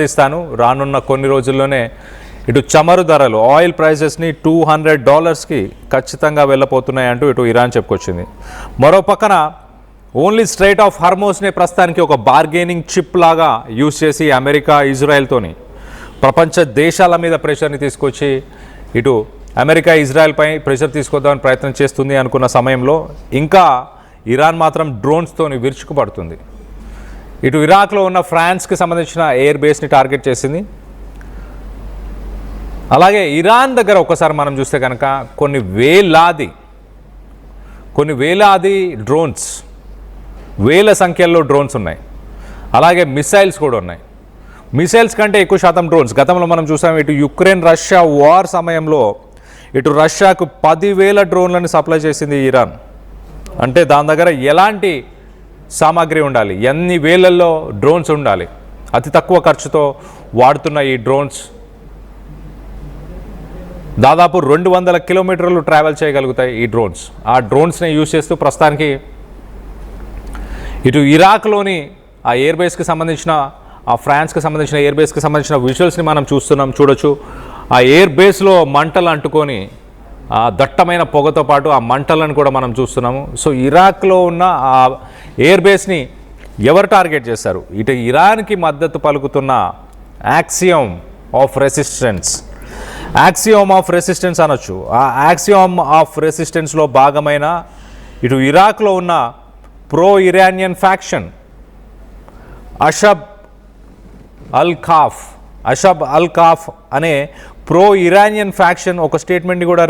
ఇస్తాను రానున్న కొన్ని రోజుల్లోనే ఇటు చమురు ధరలు ఆయిల్ ప్రైసెస్ని $200కి ఖచ్చితంగా వెళ్ళబోతున్నాయంటూ ఇటు ఇరాన్ చెప్పుకొచ్చింది. మరో పక్కన ఓన్లీ స్ట్రైట్ ఆఫ్ హార్మోస్ని ప్రస్తుతానికి ఒక బార్గెనింగ్ చిప్ లాగా యూజ్ చేసి అమెరికా ఇజ్రాయెల్తోని ప్రపంచ దేశాల మీద ప్రెషర్ని తీసుకొచ్చి ఇటు అమెరికా ఇజ్రాయెల్పై ప్రెషర్ తీసుకొద్దామని ప్రయత్నం చేస్తుంది అనుకున్న సమయంలో ఇంకా ఇరాన్ మాత్రం డ్రోన్స్తోని విరుచుకుపడుతుంది. ఇటు ఇరాక్లో ఉన్న ఫ్రాన్స్కి సంబంధించిన ఎయిర్ బేస్ని టార్గెట్ చేసింది. అలాగే ఇరాన్ దగ్గర ఒకసారి మనం చూస్తే కనుక కొన్ని వేలాది డ్రోన్స్, వేల సంఖ్యలో డ్రోన్స్ ఉన్నాయి. అలాగే మిసైల్స్ కూడా ఉన్నాయి. మిసైల్స్ కంటే ఎక్కువ శాతం డ్రోన్స్. గతంలో మనం చూసాం ఇటు యుక్రెయిన్ రష్యా వార్ సమయంలో ఇటు రష్యాకు 10,000 డ్రోన్లను సప్లై చేసింది ఇరాన్. అంటే దాని దగ్గర ఎలాంటి సామాగ్రి ఉండాలి, ఎన్ని వేలల్లో డ్రోన్స్ ఉండాలి. అతి తక్కువ ఖర్చుతో వాడుతున్న ఈ డ్రోన్స్ దాదాపు 200 కిలోమీటర్లు ట్రావెల్ చేయగలుగుతాయి ఈ డ్రోన్స్. ఆ డ్రోన్స్ని యూజ్ చేస్తూ ప్రస్తుతానికి ఇటు ఇరాక్లోని ఆ ఎయిర్ బేస్కి సంబంధించిన, ఆ ఫ్రాన్స్కి సంబంధించిన ఎయిర్ బేస్కి సంబంధించిన విజువల్స్ని మనం చూడొచ్చు. ఆ ఎయిర్ బేస్లో మంటలు అంటుకొని ఆ దట్టమైన పొగతో పాటు ఆ మంటలను కూడా మనం చూస్తున్నాము. సో ఇరాక్లో ఉన్న ఆ ఎయిర్ బేస్ని ఎవరు టార్గెట్ చేశారు? ఇటు ఇరాన్కి మద్దతు పలుకుతున్న యాక్సియోమ్ ఆఫ్ రెసిస్టెన్స్ అనొచ్చు. ఆ యాక్సియోమ్ ఆఫ్ రెసిస్టెన్స్లో భాగమైన ఇటు ఇరాక్లో ఉన్న ప్రో ఇరానియన్ ఫ్యాక్షన్ అషబ్ అల్ ఖాఫ్ అనే ప్రో ఇరానియన్ ఫ్యాక్షన్ ఒక స్టేట్మెంట్ని కూడా